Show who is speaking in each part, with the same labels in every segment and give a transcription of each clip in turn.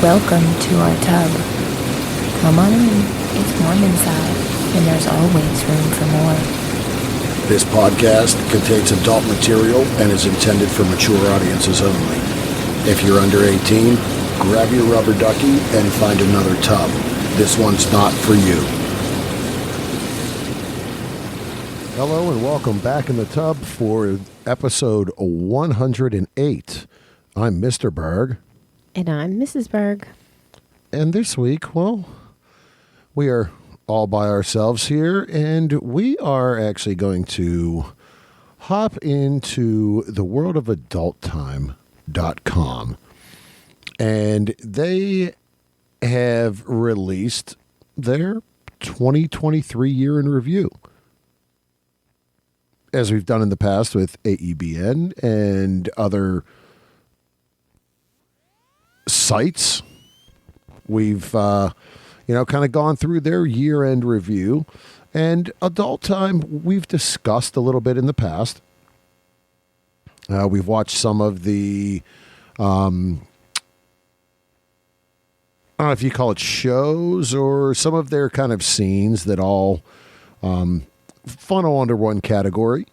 Speaker 1: Welcome to our tub. Come on in. It's warm inside, and there's always room for more.
Speaker 2: This podcast contains adult material and is intended for mature audiences only. If you're under 18, grab your rubber ducky and find another tub. This one's not for you. Hello and welcome back in the tub for episode 108. I'm Mr. Berg.
Speaker 1: And I'm Mrs. Berg.
Speaker 2: And this week, well, we are all by ourselves here, and we are actually going to hop into the world of adulttime.com. And they have released their 2023 year in review. As we've done in the past with AEBN and other sites, we've kind of gone through their year-end review. And Adult Time, we've discussed a little bit in the past. We've watched some of the I don't know if you call it shows or some of their kind of scenes that all funnel under one category.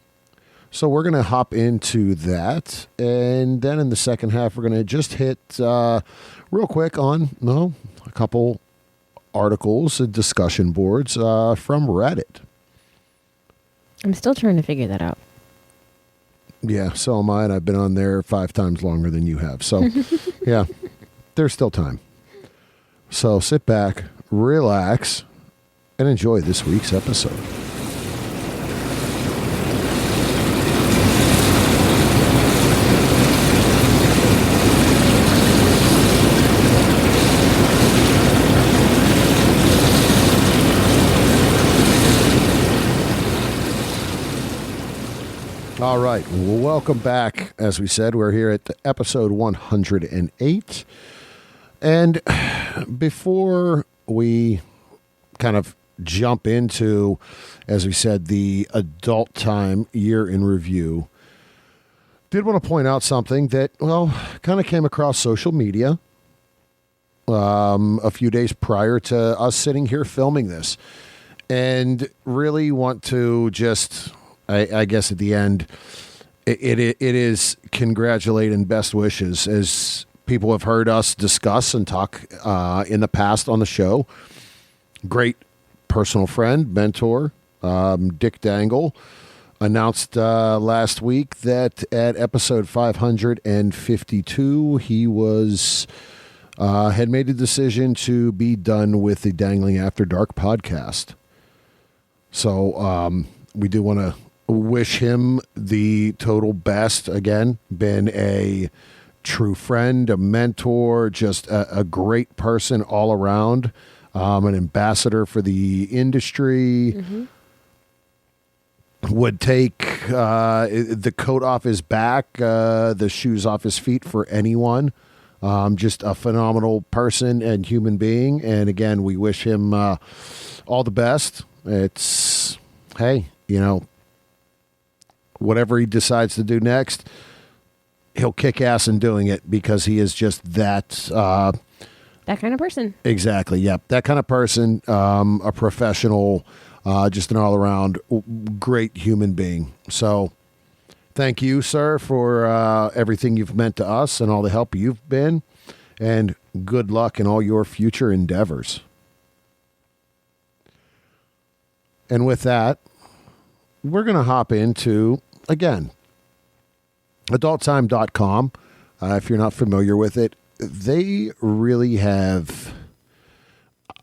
Speaker 2: So we're going to hop into that. And then in the second half, we're going to just hit real quick on a couple articles and discussion boards from Reddit.
Speaker 1: I'm still trying to figure that out.
Speaker 2: Yeah, so am I. And I've been on there 5 times longer than you have. So, yeah, there's still time. So sit back, relax, and enjoy this week's episode. All right, well, welcome back. As we said, we're here at episode 108. And before we kind of jump into, as we said, the Adult Time year in review, did want to point out something that, kind of came across social media a few days prior to us sitting here filming this. And really want to just, I guess at the end, it is congratulate and best wishes, as people have heard us discuss and talk in the past on the show. Great personal friend, mentor, Dick Dangle, announced last week that at episode 552, he was had made a decision to be done with the Dangling After Dark podcast. So we do want to wish him the total best. Again, been a true friend, a mentor, just a great person all around, an ambassador for the industry. Mm-hmm. Would take the coat off his back, the shoes off his feet for anyone. Just a phenomenal person and human being. And again, we wish him all the best. It's, hey, whatever he decides to do next, he'll kick ass in doing it, because he is just that
Speaker 1: kind of person.
Speaker 2: Exactly. Yep. That kind of person, a professional, just an all around great human being. So thank you, sir, for everything you've meant to us and all the help you've been, and good luck in all your future endeavors. And with that, we're going to hop into, again, adulttime.com. If you're not familiar with it, they really have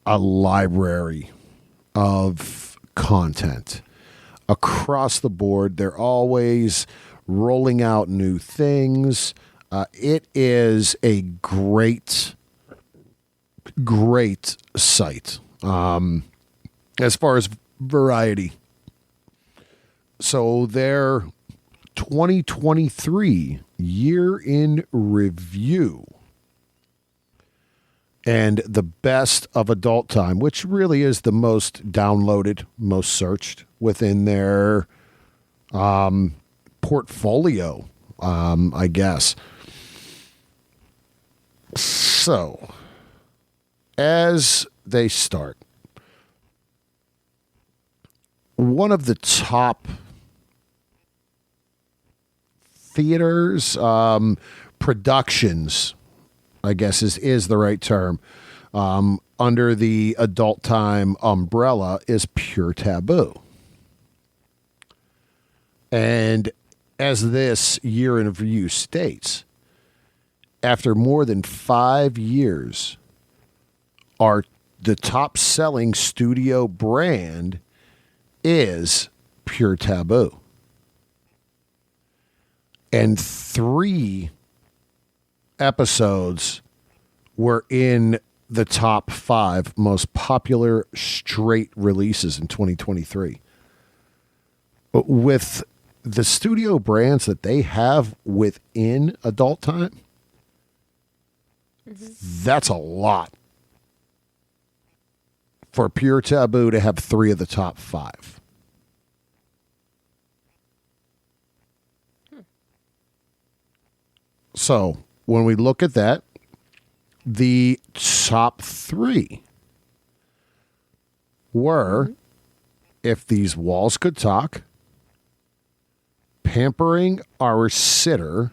Speaker 2: a library of content across the board. They're always rolling out new things. It is a great site as far as variety. So their 2023 year in review and the best of Adult Time, which really is the most downloaded, most searched within their portfolio, I guess. So as they start, one of the top theaters, productions, I guess is the right term, under the adult time umbrella is Pure Taboo. And as this year in review states, after more than 5 years, the top selling studio brand is Pure Taboo. And 3 episodes were in the top 5 most popular straight releases in 2023. But with the studio brands that they have within adult time, that's a lot for Pure Taboo to have 3 of the top 5. So when we look at that, the top 3 were If These Walls Could Talk, Pampering Our Sitter,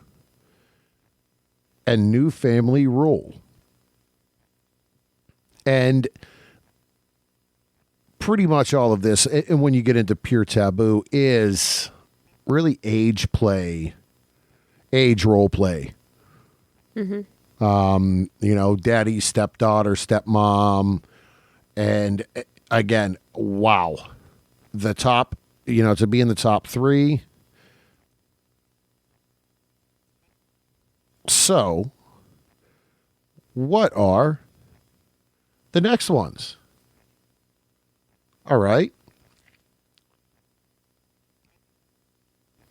Speaker 2: and New Family Rule. And pretty much all of this, and when you get into Pure Taboo, is really age role play. Daddy, stepdaughter, stepmom. And again, wow. The top, to be in the top 3. So, what are the next ones? All right.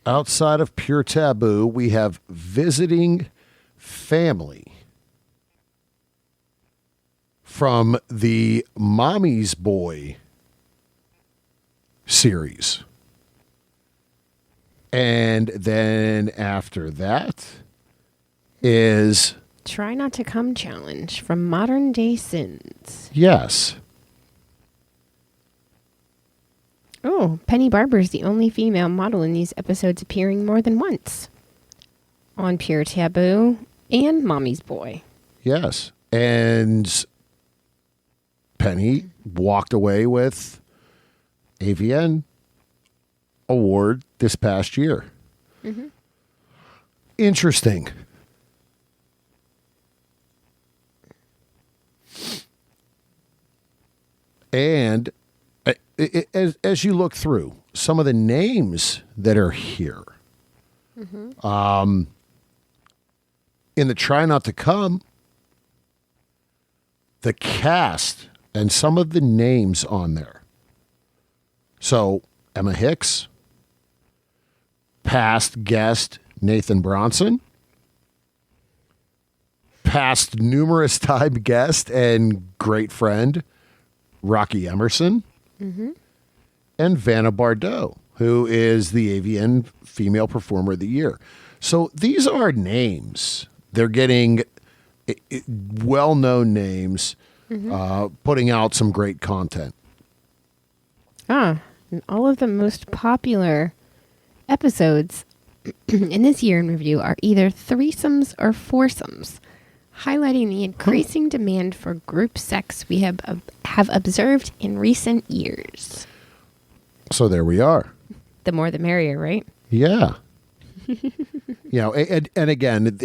Speaker 2: Outside of Pure Taboo, we have Visiting Family from the Mommy's Boy series. And then after that is
Speaker 3: Try Not to Come Challenge from Modern Day Sins.
Speaker 2: Yes.
Speaker 3: Oh, Penny Barber is the only female model in these episodes, appearing more than once on Pure Taboo and Mommy's Boy.
Speaker 2: Yes. And Penny walked away with AVN award this past year. Interesting. And as you look through some of the names that are here, in the Try Not to Come, the cast and some of the names on there. So Emma Hicks, past guest Nathan Bronson, past numerous time guest and great friend Rocky Emerson, and Vanna Bardot, who is the AVN Female Performer of the Year. So these are names. They're getting well-known names, putting out some great content.
Speaker 3: And all of the most popular episodes in this year in review are either threesomes or foursomes, highlighting the increasing demand for group sex we have observed in recent years.
Speaker 2: So there we are.
Speaker 3: The more the merrier, right?
Speaker 2: Yeah. And again,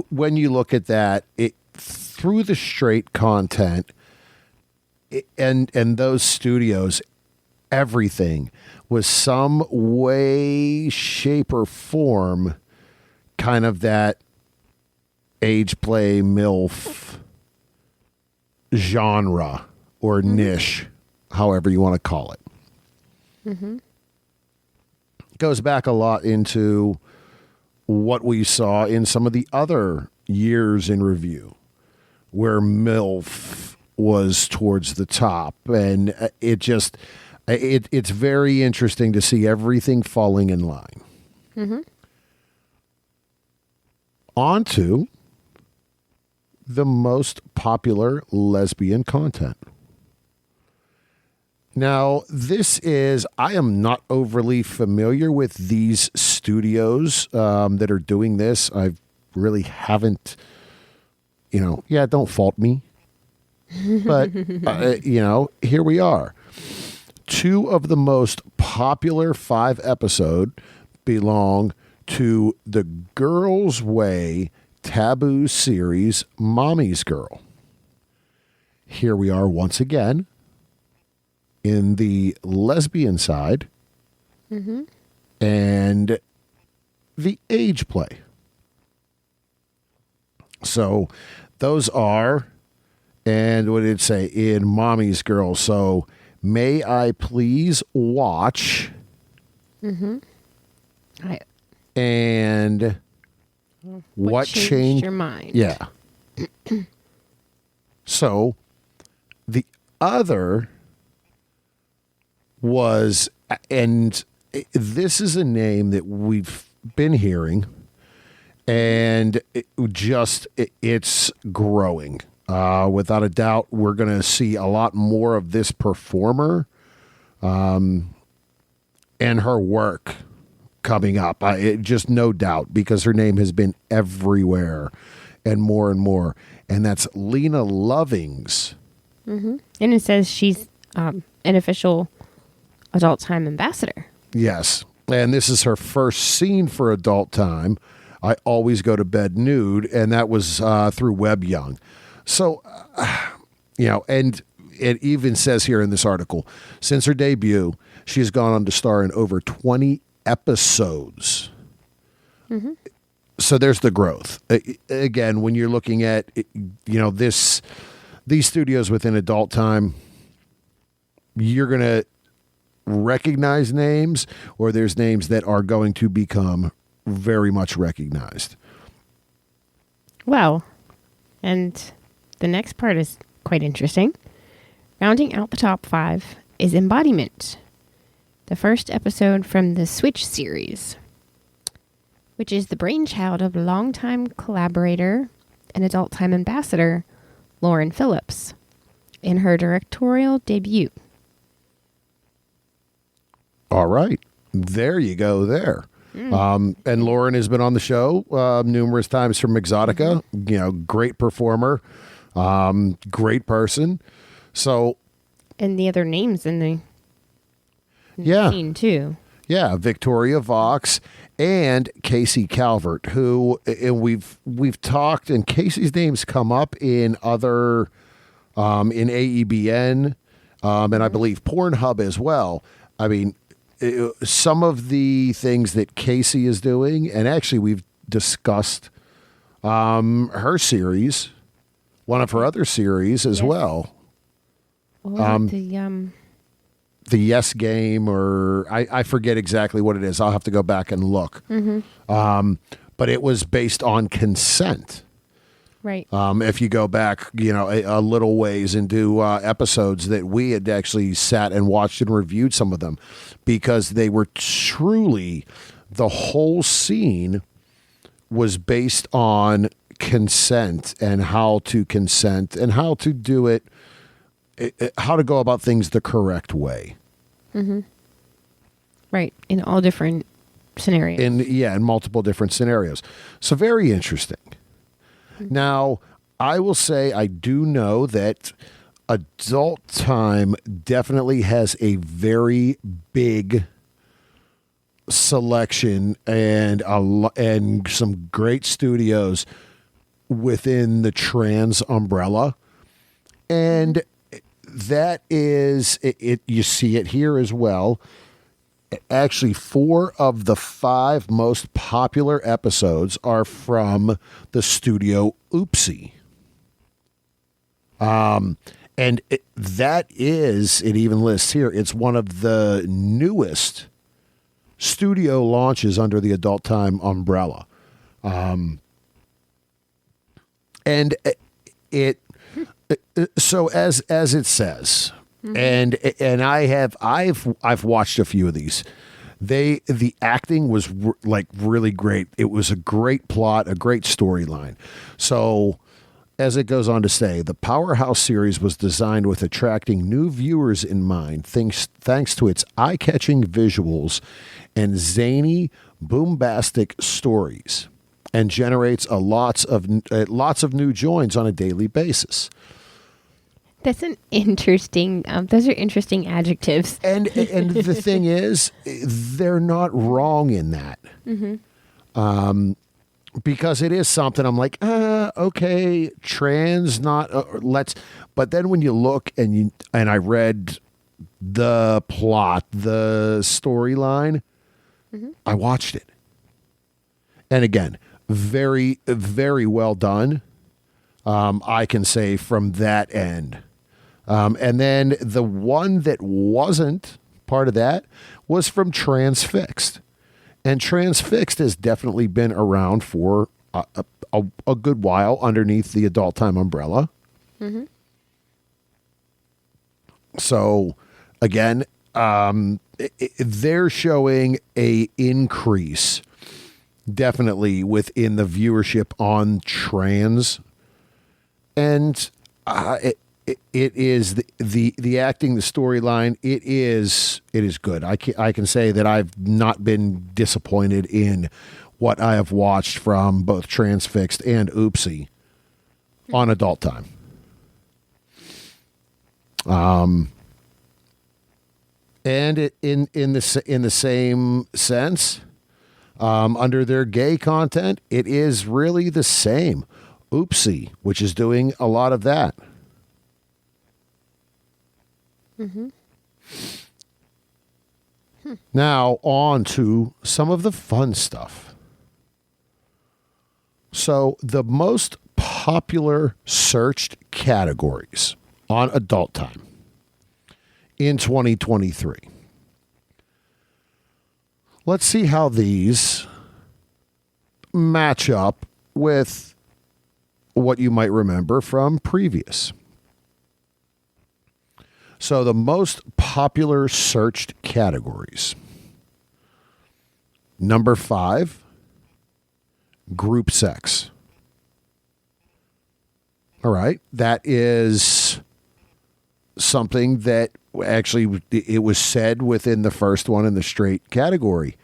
Speaker 2: when you look at that, through the straight content and those studios, everything was some way, shape, or form kind of that age play MILF genre or niche, however you want to call it. Goes back a lot into what we saw in some of the other years in review where MILF was towards the top, and it's very interesting to see everything falling in line. On to the most popular lesbian content. Now, I am not overly familiar with these studios that are doing this. I really haven't, don't fault me. But, here we are. 2 of the most popular 5 episode belong to the Girls' Way taboo series, Mommy's Girl. Here we are once again in the lesbian side and the age play. So those are, and what did it say in Mommy's Girl? So may I please watch? And what changed
Speaker 3: your mind?
Speaker 2: Yeah. So the other was, and this is a name that we've been hearing, and it's growing. Without a doubt, we're going to see a lot more of this performer and her work coming up. Just no doubt, because her name has been everywhere and more. And that's Lena Lovings.
Speaker 3: And it says she's an official Adult Time ambassador.
Speaker 2: Yes. And this is her first scene for Adult Time. I always go to bed nude. And that was through Web Young. So, and it even says here in this article, since her debut, she has gone on to star in over 20 episodes. So there's the growth. Again, when you're looking at, these studios within Adult Time, you're going to recognize names, or there's names that are going to become very much recognized.
Speaker 3: Well, and the next part is quite interesting. Rounding out the top 5 is Embodiment, the first episode from the Switch series, which is the brainchild of longtime collaborator and Adult Time ambassador Lauren Phillips in her directorial debut.
Speaker 2: All right. There you go there. And Lauren has been on the show numerous times from Exotica. Great performer, great person. So,
Speaker 3: and the other names in the scene too.
Speaker 2: Yeah, Victoria Vox and Casey Calvert, who, and we've talked, and Casey's name's come up in other in AEBN, and I believe Pornhub as well. I mean, some of the things that Casey is doing, and actually we've discussed her series, one of her other series as well.
Speaker 3: The
Speaker 2: Yes Game, or I forget exactly what it is. I'll have to go back and look. But it was based on consent.
Speaker 3: Right.
Speaker 2: If you go back, a little ways and do episodes that we had actually sat and watched and reviewed some of them, because they were truly, the whole scene was based on consent and how to consent and how to do it, how to go about things the correct way.
Speaker 3: Right. In all different scenarios.
Speaker 2: In multiple different scenarios. So very interesting. Now, I will say I do know that Adult Time definitely has a very big selection and some great studios within the trans umbrella. And that is it. You see it here as well. Actually, 4 of the 5 most popular episodes are from the studio Oopsie. And that is, it even lists here, it's one of the newest studio launches under the Adult Time umbrella. And it so as it says, and I've watched a few of these. The acting was really great. It was a great plot, a great storyline. So as it goes on to say, the Powerhouse series was designed with attracting new viewers in mind, thanks to its eye-catching visuals and zany, bombastic stories, and generates lots of new joins on a daily basis.
Speaker 3: That's an interesting. Those are interesting adjectives.
Speaker 2: And the thing is, they're not wrong in that. Because it is something I'm like, okay, trans, not let's. But then when you look and I read the plot, the storyline, I watched it, and again, very, very well done. I can say from that end. And then the one that wasn't part of that was from Transfixed. And Transfixed has definitely been around for a good while underneath the Adult Time umbrella. So, again, they're showing a increase definitely within the viewership on trans. And it is the acting, the storyline. It is good. I can say that I've not been disappointed in what I have watched from both Transfixed and Oopsie on Adult Time. And in the same sense, under their gay content, it is really the same. Oopsie, which is doing a lot of that. Now, on to some of the fun stuff. So, the most popular searched categories on Adult Time in 2023. Let's see how these match up with what you might remember from previous. So the most popular searched categories. Number 5, group sex. All right. That is something that actually it was said within the first one in the straight category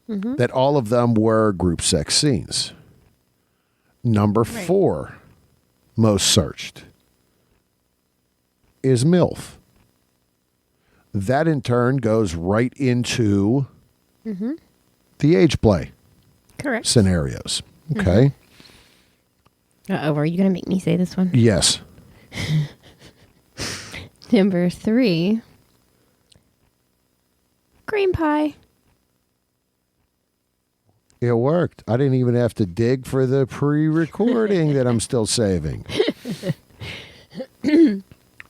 Speaker 2: that all of them were group sex scenes. Number 4, most searched, is MILF. That in turn goes right into the age play
Speaker 3: Correct.
Speaker 2: scenarios. Okay.
Speaker 3: Uh-oh, are you going to make me say this one?
Speaker 2: Yes.
Speaker 3: Number 3, cream pie.
Speaker 2: It worked. I didn't even have to dig for the pre-recording that I'm still saving.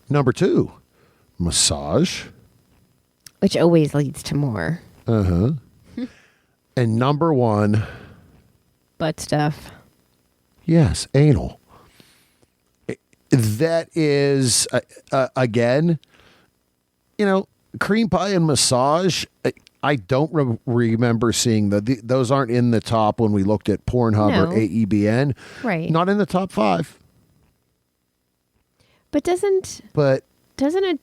Speaker 2: Number 2, massage.
Speaker 3: Which always leads to more.
Speaker 2: And number 1,
Speaker 3: Butt stuff.
Speaker 2: yes, anal. That is, again, cream pie and massage. I don't remember seeing those aren't in the top when we looked at Pornhub or
Speaker 3: No.
Speaker 2: AEBN.
Speaker 3: Right.
Speaker 2: Not in the top 5.
Speaker 3: But doesn't it,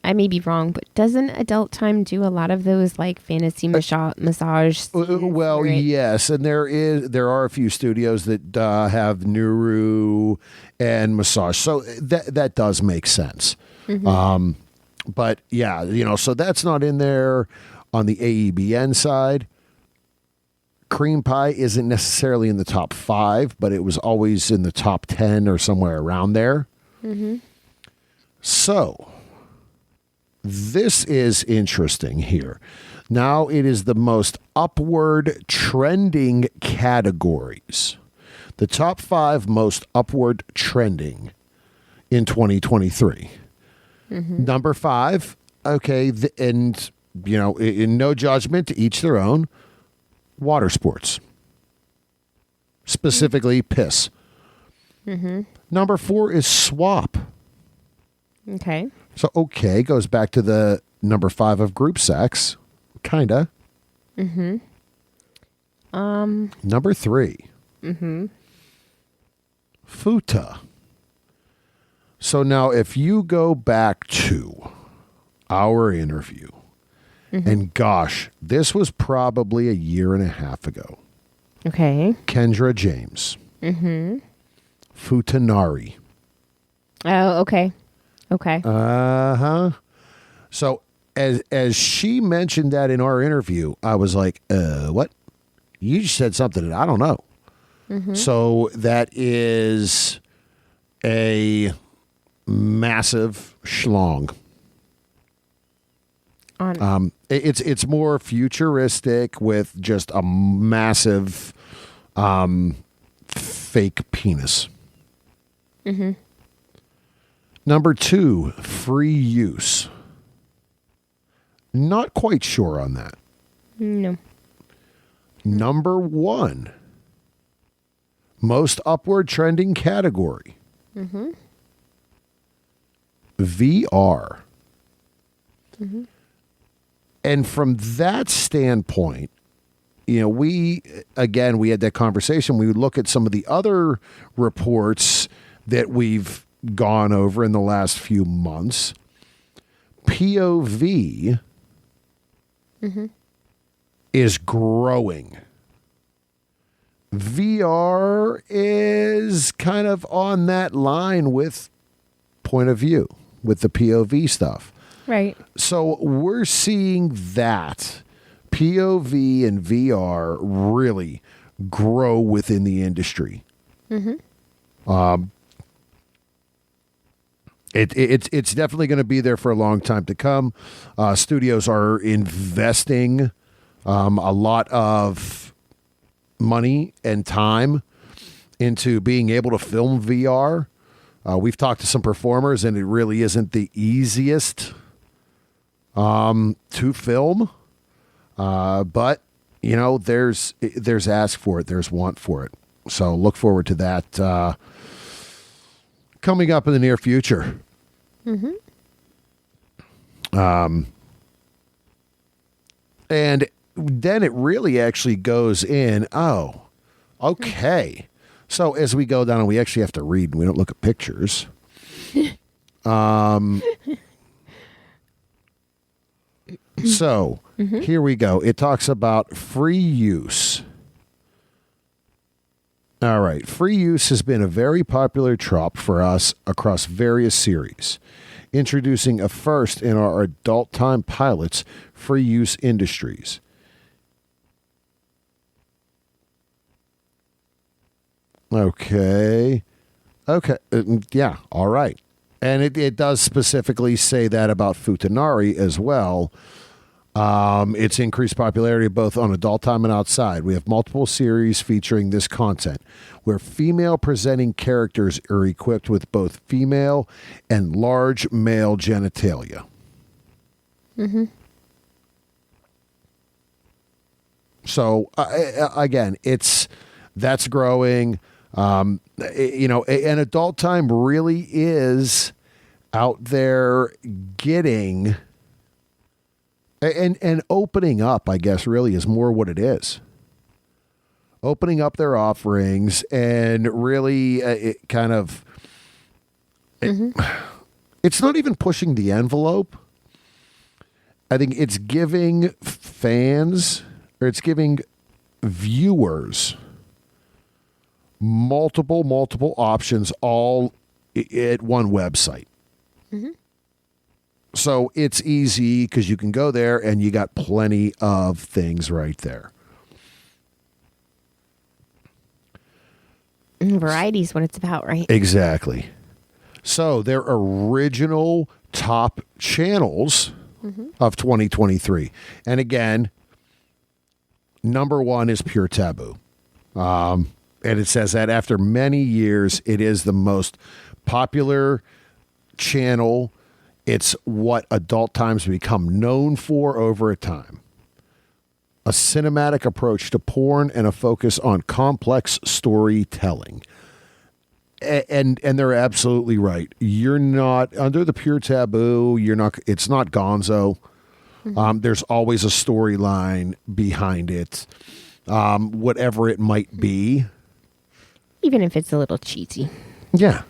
Speaker 3: I may be wrong, but doesn't Adult Time do a lot of those like fantasy massage scenes
Speaker 2: Well,
Speaker 3: where
Speaker 2: yes, and there are a few studios that have Nuru and massage, so that does make sense. But yeah, so that's not in there on the AEBN side. Cream pie isn't necessarily in the top 5, but it was always in the top 10 or somewhere around there. So this is interesting here. Now it is the most upward trending categories. The top 5 most upward trending in 2023. Number 5, okay, and, in no judgment, to each their own, water sports. Specifically, piss. Number 4 is swap.
Speaker 3: Okay.
Speaker 2: So, okay, goes back to the number 5 of group sex. Kinda. Number 3. Futa. So now if you go back to our interview, and gosh, this was probably a year and a half ago.
Speaker 3: Okay.
Speaker 2: Kendra James. Futanari.
Speaker 3: Oh, okay. Okay.
Speaker 2: So as she mentioned that in our interview, I was like, what? You just said something that I don't know. So that is a massive schlong. It's more futuristic with just a massive fake penis. Number 2, free use. Not quite sure on that.
Speaker 3: No.
Speaker 2: Number 1, most upward trending category. VR. And from that standpoint, we had that conversation. We would look at some of the other reports that we've gone over in the last few months. POV is growing. VR is kind of on that line with point of view, with the POV stuff.
Speaker 3: Right.
Speaker 2: So we're seeing that POV and VR really grow within the industry. It's definitely going to be there for a long time to come. Studios are investing a lot of money and time into being able to film VR. We've talked to some performers, and it really isn't the easiest to film. But there's ask for it, there's want for it. So look forward to that coming up in the near future. And then it really actually goes in. Oh, okay. So as we go down, and we actually have to read, and we don't look at pictures. So here we go. It talks about free use. All right. Free use has been a very popular trope for us across various series, introducing a first in our adult time pilots, free use industries. Okay. Yeah. All right. And it does specifically say that about Futanari as well. It's increased popularity both on adult time and outside. We have multiple series featuring this content, where female presenting characters are equipped with both female and large male genitalia. So again, that's growing. An adult time really is out there getting and opening up, I guess, really is more what it is. Opening up their offerings and really it's not even pushing the envelope. I think it's giving fans, or it's giving viewers multiple options all at one website. So it's easy because you can go there and you got plenty of things right there.
Speaker 3: Variety is what it's about, right?
Speaker 2: Exactly. So their original top channels of 2023. And again, number 1 is Pure Taboo. And it says that after many years, it is the most popular channel. It's what adult times become known for over a time. A cinematic approach to porn and a focus on complex storytelling. And they're absolutely right. You're not under the Pure Taboo. It's not gonzo. There's always a storyline behind it. Whatever it might be.
Speaker 3: Even if it's a little cheesy.
Speaker 2: Yeah.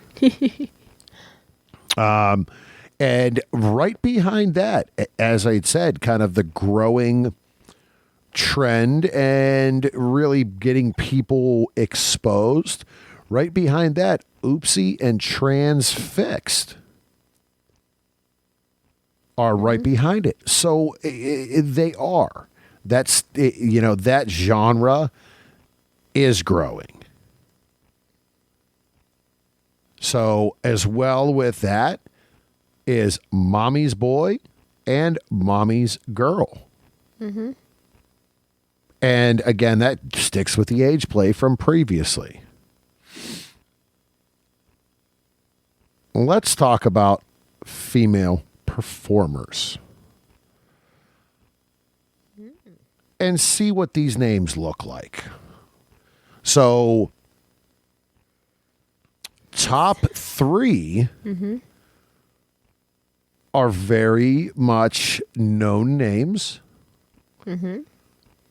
Speaker 2: And right behind that, as I had said, kind of the growing trend and really getting people exposed. Right behind that, Oopsie and Transfixed are right behind it. So they are. That's, that genre is growing. So as well with that is Mommy's Boy and Mommy's Girl. Mm-hmm. And again, that sticks with the age play from previously. Let's talk about female performers and see what these names look like. So, top 3 are very much known names.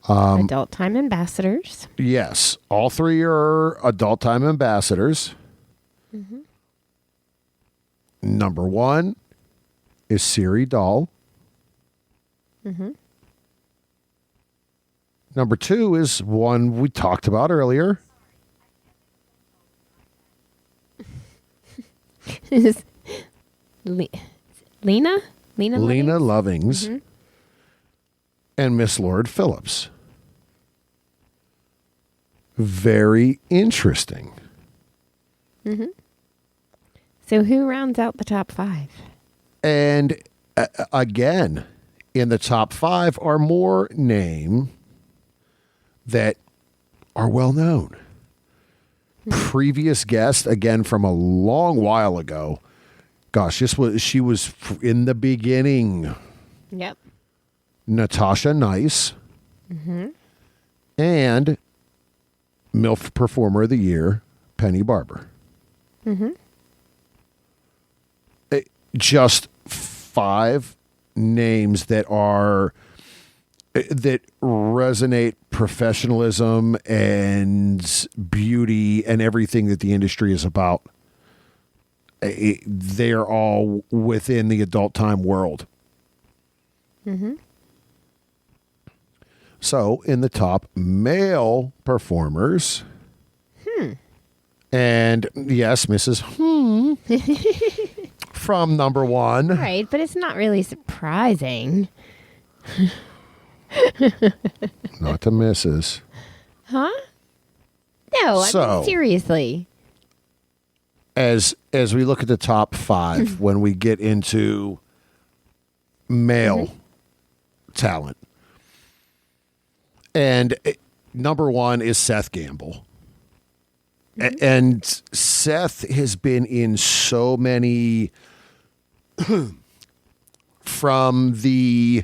Speaker 3: Adult Time ambassadors.
Speaker 2: Yes, all 3 are Adult Time ambassadors. Number 1 is Siri Dahl. Number 2 is one we talked about earlier.
Speaker 3: Is Lena?
Speaker 2: Lena Lovings. And Miss Lord Phillips. Very interesting.
Speaker 3: So who rounds out the top 5?
Speaker 2: And again, in the top 5 are more names that are well known. Previous guest, again from a long while ago. Gosh, she was in the beginning.
Speaker 3: Yep.
Speaker 2: Natasha Nice. And MILF Performer of the Year, Penny Barber. Just 5 names that resonate professionalism and beauty and everything that the industry is about. They're all within the Adult Time world. So, in the top male performers, and yes, Mrs. From number 1.
Speaker 3: Right, but it's not really surprising.
Speaker 2: Not to Mrs.
Speaker 3: Huh? No, I mean, seriously.
Speaker 2: As we look at the top 5, when we get into male talent, and number 1 is Seth Gamble. And Seth has been in so many from the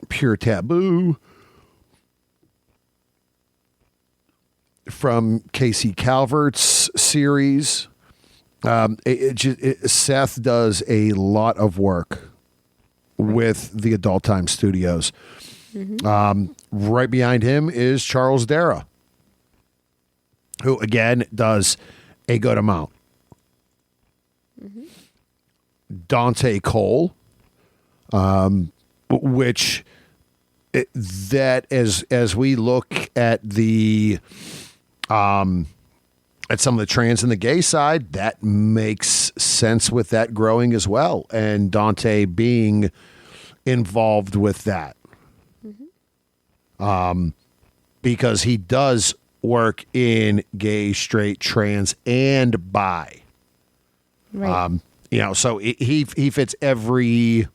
Speaker 2: Pure Taboo, from Casey Calvert's series. Seth does a lot of work with the Adult Time Studios. Right behind him is Charles Dara, who again does a good amount. Dante Cole, which that as we look at the at some of the trans and the gay side, that makes sense with that growing as well, and Dante being involved with that. Because he does work in gay, straight, trans, and bi.
Speaker 3: Right.
Speaker 2: So he fits really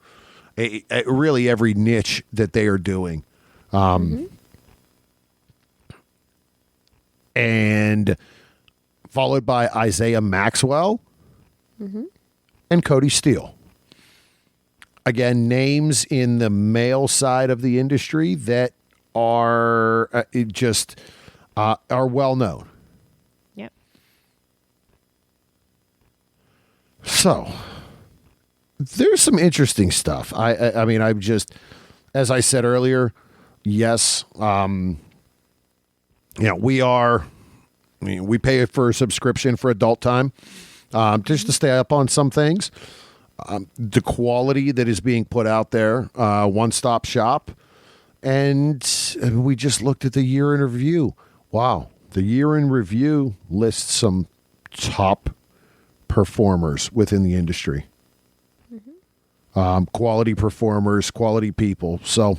Speaker 2: every niche that they are doing. And followed by Isaiah Maxwell and Cody Steele. Again, names in the male side of the industry that are are well known.
Speaker 3: Yep.
Speaker 2: So there's some interesting stuff. I mean, I'm just, as I said earlier, yes, we are I mean, we pay for a subscription for Adult Time just to stay up on some things. The quality that is being put out there, one-stop shop. And we just looked at the year in review. Wow. The year in review lists some top performers within the industry. Quality performers, quality people. So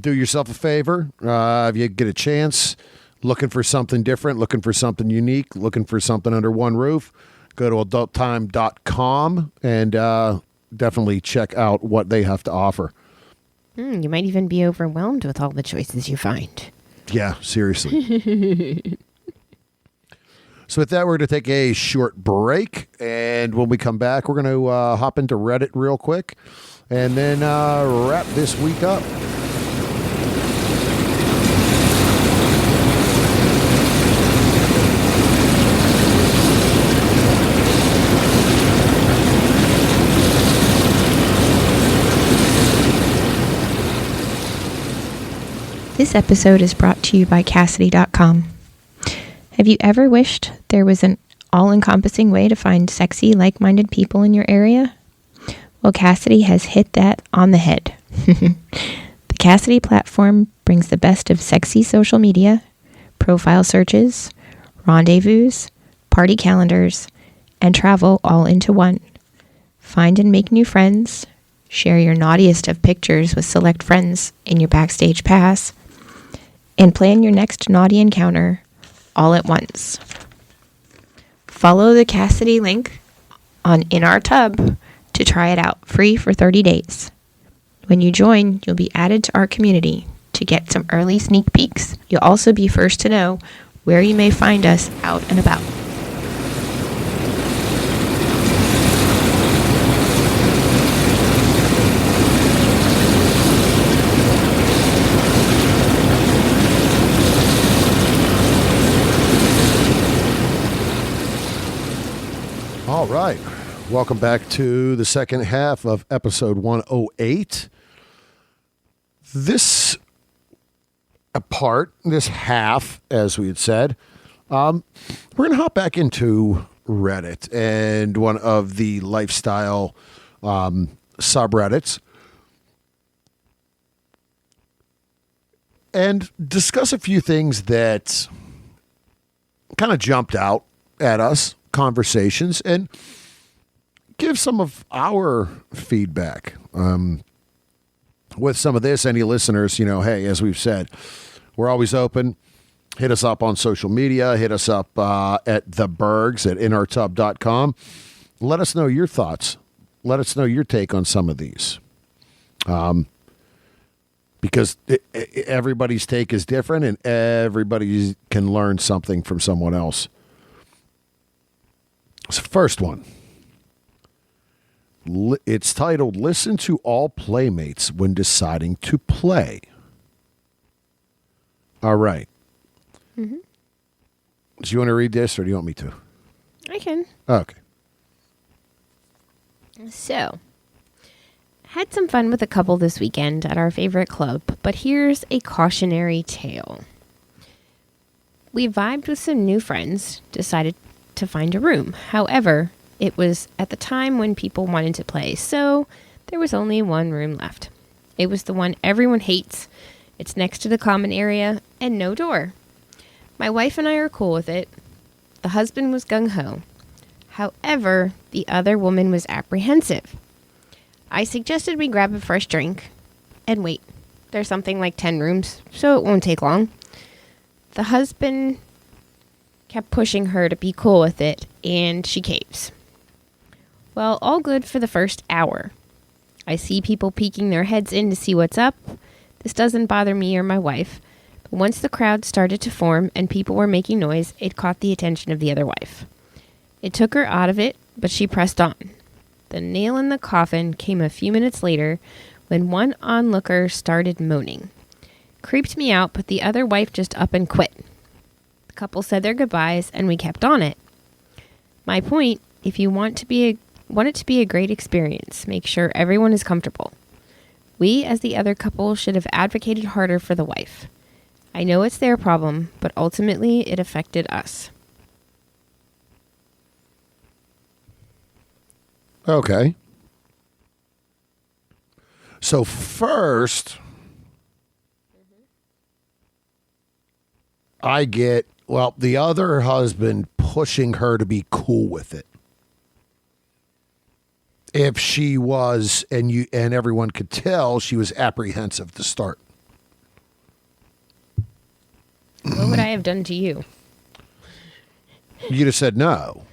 Speaker 2: do yourself a favor. If you get a chance, looking for something different, looking for something unique, looking for something under one roof, go to adulttime.com and definitely check out what they have to offer.
Speaker 3: You might even be overwhelmed with all the choices you find.
Speaker 2: Yeah, seriously. So with that, we're going to take a short break. And when we come back, we're going to hop into Reddit real quick and then wrap this week up.
Speaker 4: This episode is brought to you by Cassidy.com. Have you ever wished there was an all-encompassing way to find sexy, like-minded people in your area? Well, Cassidy has hit that on the head. The Cassidy platform brings the best of sexy social media, profile searches, rendezvous, party calendars, and travel all into one. Find and make new friends, share your naughtiest of pictures with select friends in your Backstage Pass, and plan your next naughty encounter all at once. Follow the Cassidy link in our tub to try it out free for 30 days. When you join, you'll be added to our community to get some early sneak peeks. You'll also be first to know where you may find us out and about.
Speaker 2: All right. Welcome back to the second half of episode 108. This half, as we had said, we're going to hop back into Reddit and one of the lifestyle subreddits and discuss a few things that kind of jumped out at us, conversations, and give some of our feedback with some of this. Any listeners, hey, as we've said, we're always open. Hit us up on social media. Hit us up at thebergs at inourtub.com. Let us know your thoughts. Let us know your take on some of these. Because everybody's take is different and everybody can learn something from someone else. So first one. It's titled, Listen to All Playmates When Deciding to Play. All right. Mm-hmm. Do you want to read this or do you want me to?
Speaker 3: I can.
Speaker 2: Okay.
Speaker 3: So, had some fun with a couple this weekend at our favorite club, but here's a cautionary tale. We vibed with some new friends, decided to find a room. However, it was at the time when people wanted to play, so there was only one room left. It was the one everyone hates. It's next to the common area and no door. My wife and I are cool with it. The husband was gung-ho. However, the other woman was apprehensive. I suggested we grab a fresh drink and wait. There's something like 10 rooms, so it won't take long. The husband kept pushing her to be cool with it, and she caves. Well, all good for the first hour. I see people peeking their heads in to see what's up. This doesn't bother me or my wife. But once the crowd started to form and people were making noise, it caught the attention of the other wife. It took her out of it, but she pressed on. The nail in the coffin came a few minutes later when one onlooker started moaning. Creeped me out, but the other wife just up and quit. The couple said their goodbyes, and we kept on it. My point, if you want it to be a great experience, make sure everyone is comfortable. We, as the other couple, should have advocated harder for the wife. I know it's their problem, but ultimately it affected us.
Speaker 2: Okay. So first, I get, well, the other husband pushing her to be cool with it. If she was, and everyone could tell, she was apprehensive to start.
Speaker 3: What would I have done to you?
Speaker 2: You'd have said no.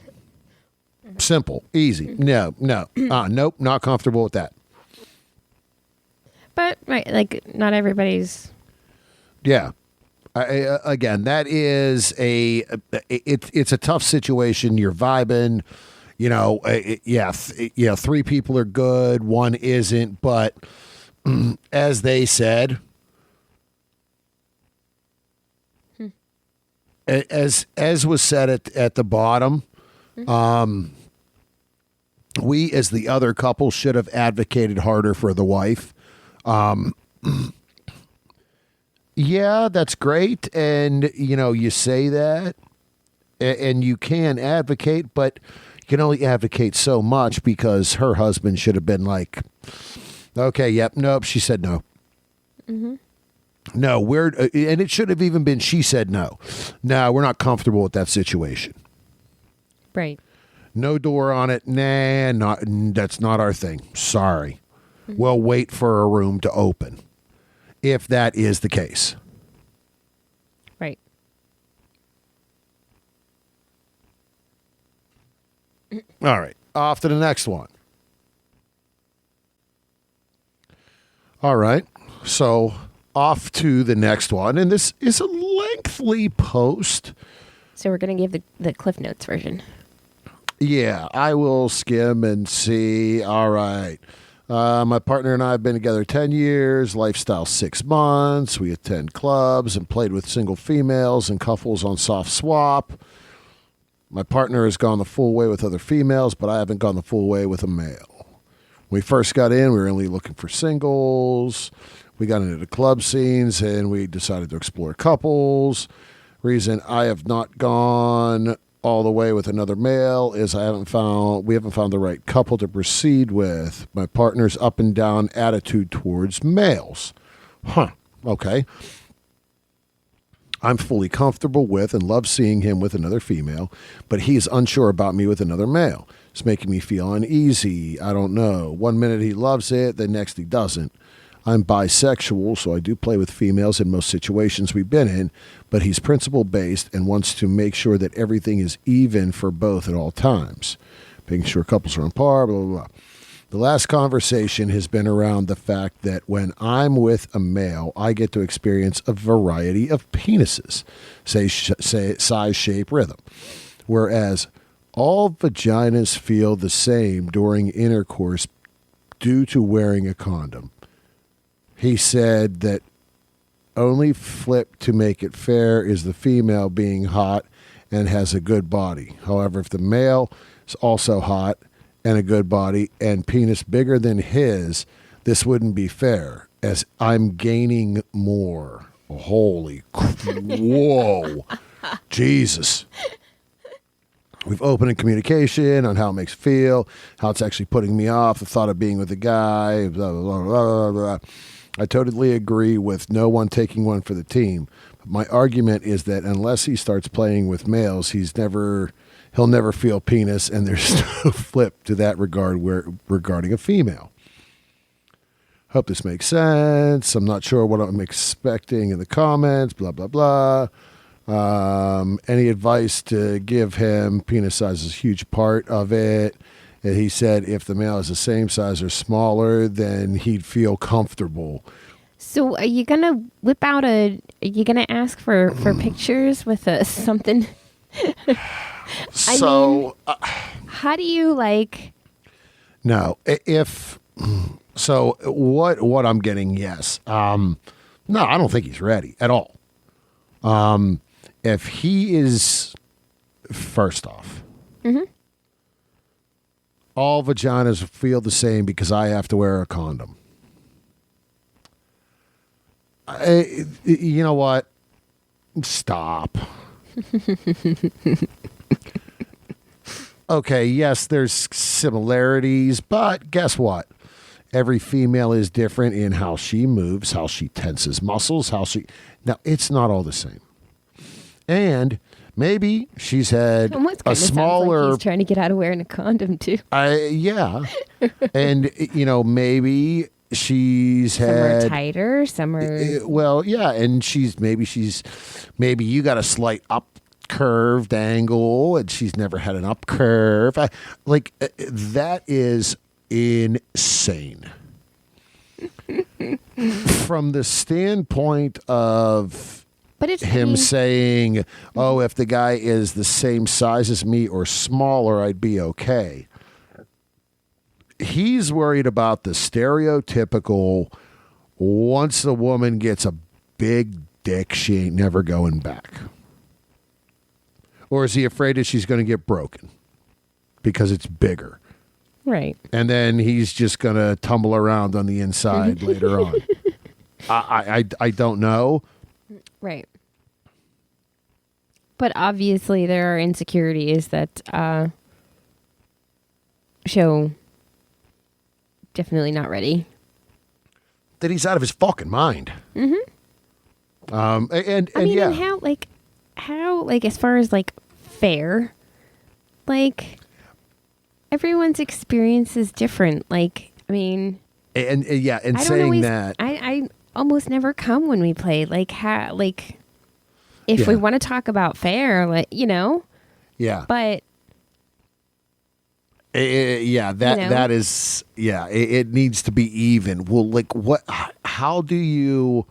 Speaker 2: Simple, easy. No, nope, not comfortable with that.
Speaker 3: But, right, like, not everybody's...
Speaker 2: Yeah. Again, that is it's a tough situation. You're vibing, three people are good, one isn't, but as they said, as was said at the bottom, we as the other couple should have advocated harder for the wife. Yeah, that's great. And, you say that and you can advocate, but you can only advocate so much because her husband should have been like, okay, yep, nope. She said no. Mm-hmm. No, and it should have even been, she said no. No, we're not comfortable with that situation.
Speaker 3: Right.
Speaker 2: No door on it. Nah, that's not our thing. Sorry. Mm-hmm. We'll wait for a room to open. If that is the case.
Speaker 3: Right.
Speaker 2: All right. Off to the next one. All right. So off to the next one. And this is a lengthy post.
Speaker 3: So we're going to give the Cliff Notes version.
Speaker 2: Yeah, I will skim and see. All right. My partner and I have been together 10 years, lifestyle 6 months. We attend clubs and played with single females and couples on soft swap. My partner has gone the full way with other females, but I haven't gone the full way with a male. When we first got in, we were only looking for singles. We got into the club scenes and we decided to explore couples. Reason I have not gone all the way with another male is we haven't found the right couple to proceed with. My partner's up and down attitude towards males. Okay. I'm fully comfortable with and love seeing him with another female, but he's unsure about me with another male. It's making me feel uneasy. I don't know. One minute he loves it, the next he doesn't. I'm bisexual, so I do play with females in most situations we've been in, but he's principle-based and wants to make sure that everything is even for both at all times. Making sure couples are on par, blah, blah, blah. The last conversation has been around the fact that when I'm with a male, I get to experience a variety of penises, say size, shape, rhythm, whereas all vaginas feel the same during intercourse due to wearing a condom. He said that only flip to make it fair is the female being hot and has a good body. However, if the male is also hot and a good body and penis bigger than his, this wouldn't be fair as I'm gaining more. Holy, whoa, Jesus. We've opened in communication on how it makes me feel, how it's actually putting me off, the thought of being with a guy, blah, blah, blah, blah, blah, blah. I totally agree with no one taking one for the team. But my argument is that unless he starts playing with males, he'll never feel penis, and there's no flip to that regard regarding a female. Hope this makes sense. I'm not sure what I'm expecting in the comments, blah, blah, blah. Any advice to give him? Penis size is a huge part of it. And he said if the male is the same size or smaller, then he'd feel comfortable.
Speaker 3: So are you going to whip out are you going to ask for pictures with something? How do you
Speaker 2: No, so what I'm getting, yes. No, I don't think he's ready at all. If he is, first off,
Speaker 3: mm-hmm.
Speaker 2: all vaginas feel the same because I have to wear a condom. You know what? Stop. Okay, yes, there's similarities, but guess what? Every female is different in how she moves, how she tenses muscles, Now, it's not all the same. And maybe she's had
Speaker 3: Almost
Speaker 2: a
Speaker 3: kind of sounds
Speaker 2: smaller...
Speaker 3: like he's trying to get out of wearing a condom, too.
Speaker 2: Yeah. And, maybe she's
Speaker 3: Some
Speaker 2: had...
Speaker 3: are tighter, some are...
Speaker 2: Well, yeah, and maybe you got a slight up curved angle and she's never had an up curve. That is insane. From the standpoint of
Speaker 3: But it's
Speaker 2: him saying, oh, if the guy is the same size as me or smaller, I'd be okay. He's worried about the stereotypical, once the woman gets a big dick, she ain't never going back. Or is he afraid that she's going to get broken because it's bigger?
Speaker 3: Right.
Speaker 2: And then he's just going to tumble around on the inside later on. I don't know.
Speaker 3: Right. But obviously there are insecurities that show definitely not ready.
Speaker 2: That he's out of his fucking mind. Mm-hmm. And yeah.
Speaker 3: And how, as far as, fair, everyone's experience is different.
Speaker 2: And yeah, and
Speaker 3: I
Speaker 2: saying that.
Speaker 3: I almost never come when we play. If we want to talk about fair,
Speaker 2: Yeah.
Speaker 3: But...
Speaker 2: that is, it needs to be even. Well, how do you...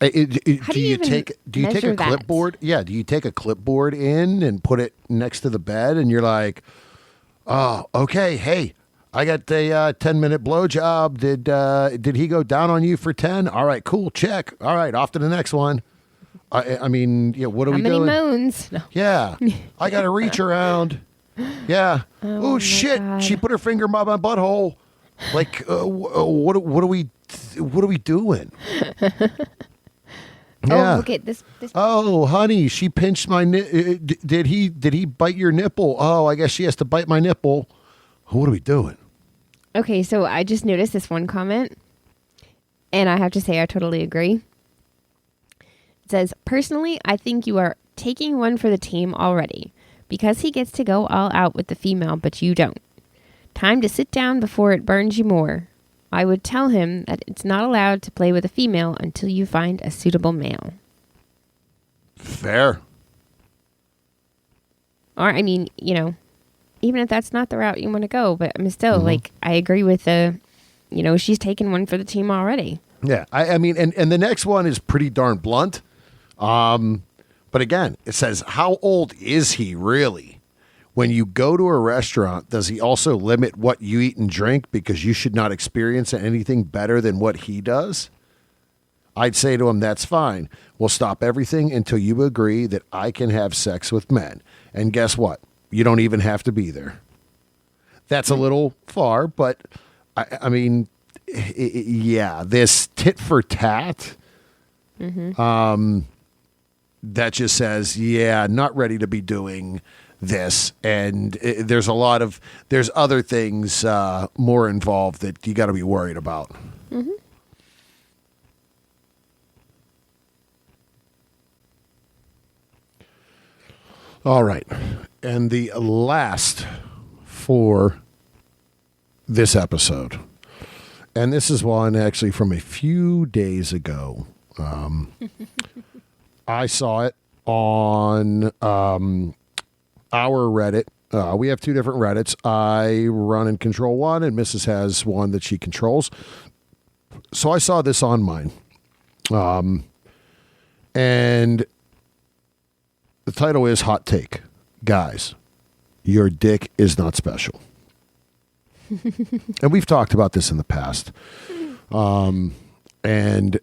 Speaker 2: do you take a clipboard? Yeah, do you take a clipboard in and put it next to the bed and you're like, oh, okay, hey, I got a 10-minute blowjob. Did he go down on you for 10? All right, cool, check. All right, off to the next one. What are we doing?
Speaker 3: How many moans? No.
Speaker 2: Yeah, I got to reach around. Yeah. Oh shit!
Speaker 3: God.
Speaker 2: She put her finger in my butthole. What are we doing? Yeah.
Speaker 3: Oh, look at this.
Speaker 2: Oh, honey, she pinched my did he bite your nipple? Oh, I guess she has to bite my nipple. What are we doing?
Speaker 3: Okay, so I just noticed this one comment, and I have to say I totally agree. It says, personally, I think you are taking one for the team already, because he gets to go all out with the female, but you don't. Time to sit down before it burns you more. I would tell him that it's not allowed to play with a female until you find a suitable male.
Speaker 2: Fair.
Speaker 3: Or, even if that's not the route you want to go, but I'm still, I agree with she's taken one for the team already.
Speaker 2: Yeah, and the next one is pretty darn blunt. But again, it says, how old is he really? When you go to a restaurant, does he also limit what you eat and drink because you should not experience anything better than what he does? I'd say to him, that's fine. We'll stop everything until you agree that I can have sex with men. And guess what? You don't even have to be there. That's a little far, but this tit for tat, that just says, not ready to be doing this. And there's other things more involved that you got to be worried about.
Speaker 3: Mm-hmm.
Speaker 2: All right. And the last for this episode, and this is one actually from a few days ago. I saw it on our Reddit. We have two different Reddits. I run and control one, and Mrs. has one that she controls. So I saw this on mine. And the title is Hot Take. Guys, your dick is not special. And we've talked about this in the past. And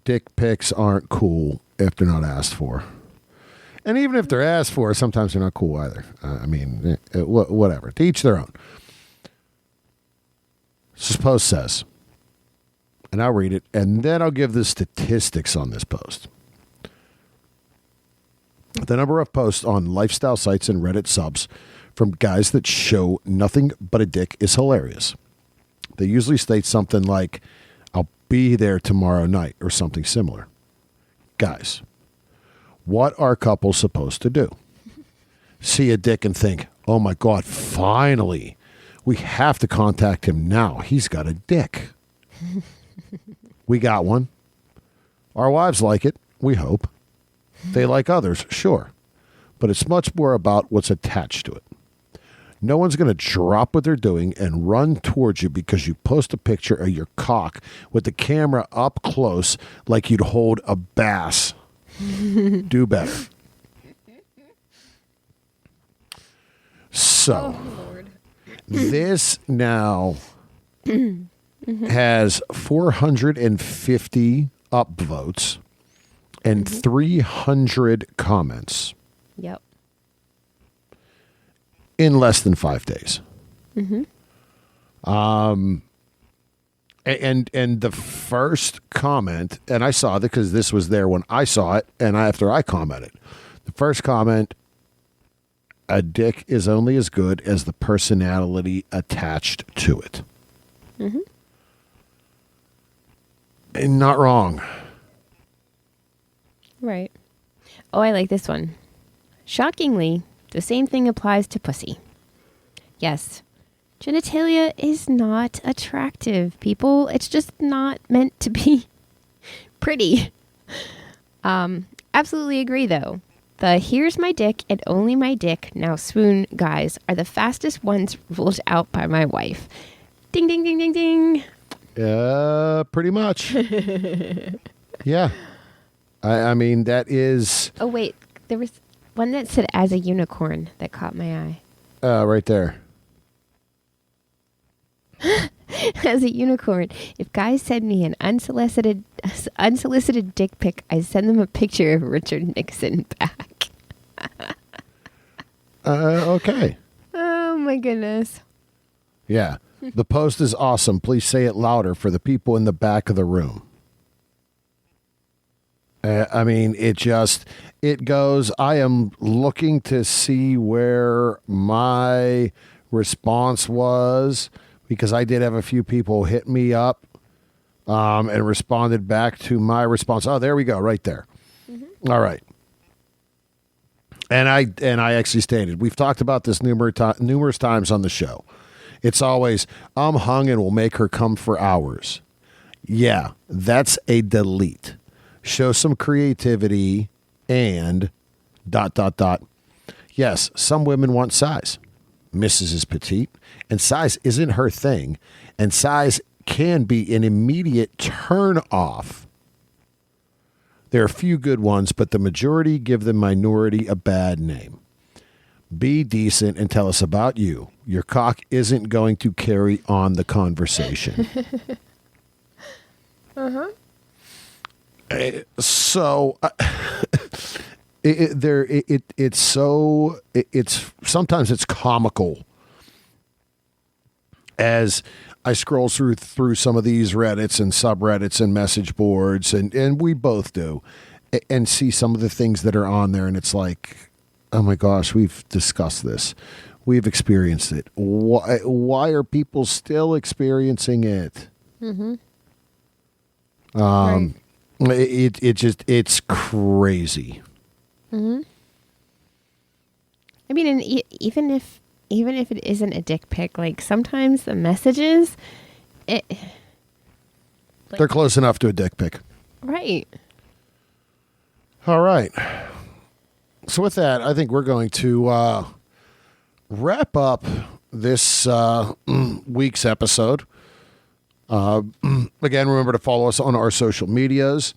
Speaker 2: dick pics aren't cool if they're not asked for. And even if they're asked for, sometimes they're not cool either. Whatever. To each their own. Suppose says, and I'll read it, and then I'll give the statistics on this post. The number of posts on lifestyle sites and Reddit subs from guys that show nothing but a dick is hilarious. They usually state something like, I'll be there tomorrow night, or something similar. Guys, what are couples supposed to do? See a dick and think, oh my God, finally, we have to contact him now. He's got a dick. We got one. Our wives like it, we hope. They like others, sure. But it's much more about what's attached to it. No one's going to drop what they're doing and run towards you because you post a picture of your cock with the camera up close like you'd hold a bass. Do better. So, this now has 450 upvotes and 300 comments
Speaker 3: Yep.
Speaker 2: in less than 5 days. And the first comment, and I saw it because this was there when I saw it, and after I commented, the first comment, a dick is only as good as the personality attached to it. And not wrong.
Speaker 3: Right. Oh, I like this one. Shockingly, the same thing applies to pussy. Yes, genitalia is not attractive, people. It's just not meant to be pretty. Absolutely agree, though. The here's my dick and only my dick, now swoon guys are the fastest ones ruled out by my wife. Ding, ding, ding, ding, ding.
Speaker 2: Pretty much. Yeah. I mean, that is...
Speaker 3: Oh, wait. There was one that said as a unicorn that caught my eye.
Speaker 2: right there.
Speaker 3: As a unicorn, if guys send me an unsolicited dick pic, I send them a picture of Richard Nixon back.
Speaker 2: Okay.
Speaker 3: Oh, my goodness.
Speaker 2: Yeah. The post is awesome. Please say it louder for the people in the back of the room. I mean, it goes, I am looking to see where my response was, because I did have a few people hit me up and responded back to my response. Oh, there we go, right there. All right. And I actually stated, we've talked about this numerous times on the show. It's always, I'm hung and will make her come for hours. Yeah, that's a delete. Show some creativity and ... Yes, some women want size. Mrs. is petite, and size isn't her thing, and size can be an immediate turn off. There are a few good ones, but the majority give the minority a bad name. Be decent and tell us about you. Your cock isn't going to carry on the conversation. So it's sometimes it's comical as I scroll through some of these Reddits and subreddits and message boards, and we both do, and see some of the things that are on there, and it's like, oh my gosh, we've discussed this. We've experienced it. Why are people still experiencing it?
Speaker 3: Right.
Speaker 2: It's crazy.
Speaker 3: I mean, and even if it isn't a dick pic, like sometimes the messages,
Speaker 2: They're close enough to a dick pic.
Speaker 3: right.
Speaker 2: All right. So with that, I think we're going to wrap up this week's episode. Again, remember to follow us on our social medias.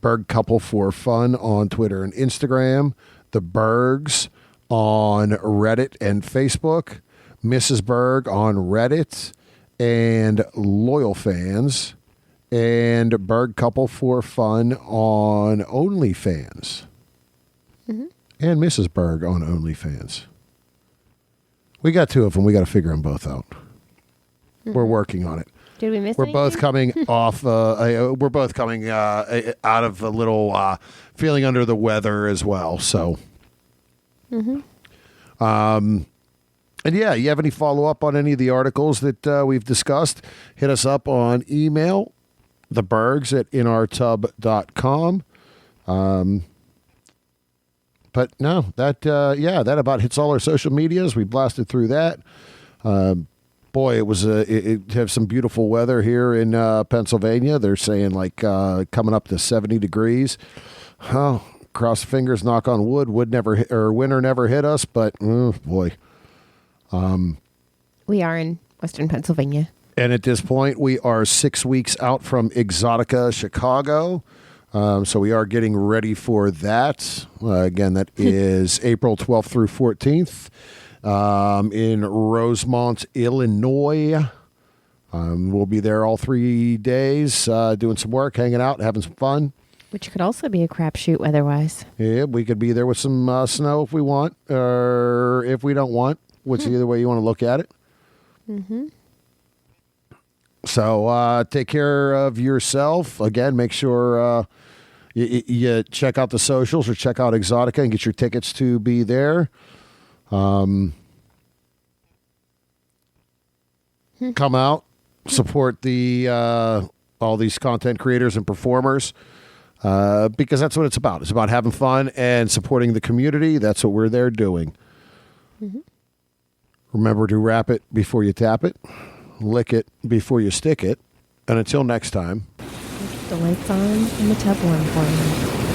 Speaker 2: Berg Couple for Fun on Twitter and Instagram. The Bergs on Reddit and Facebook. Mrs. Berg on Reddit and Loyal Fans. And Berg Couple for Fun on OnlyFans. And Mrs. Berg on OnlyFans. We got two of them. We got to figure them both out. We're working on it.
Speaker 3: Did we miss
Speaker 2: We're both
Speaker 3: anything?
Speaker 2: coming off. We're both coming out of a little feeling under the weather as well. So, and yeah, you have any follow up on any of the articles that we've discussed? Hit us up on email, thebergs@inourtub.com. But no, that about hits all our social medias. We blasted through that. Boy, it was it have some beautiful weather here in Pennsylvania. They're saying like coming up to 70 degrees. Oh, cross fingers, knock on wood. Winter never hit us, but boy.
Speaker 3: We are in Western Pennsylvania.
Speaker 2: And at this point, we are 6 weeks out from Exotica Chicago. So we are getting ready for that. Again, that is April 12th through 14th in Rosemont, Illinois. We'll be there all 3 days, doing some work, hanging out, having some fun.
Speaker 3: Which could also be a crapshoot weather-wise.
Speaker 2: Yeah, we could be there with some snow if we want, or if we don't want, which either way you want to look at it.
Speaker 3: Mm-hmm.
Speaker 2: So take care of yourself. Again, make sure you check out the socials or check out Exotica and get your tickets to be there. Come out, support the all these content creators and performers because that's what it's about. It's about having fun and supporting the community. That's what we're there doing. Mm-hmm. Remember to wrap it before you tap it. Lick it before you stick it. And until next time.
Speaker 3: Keep the lights on and the tub warm for you.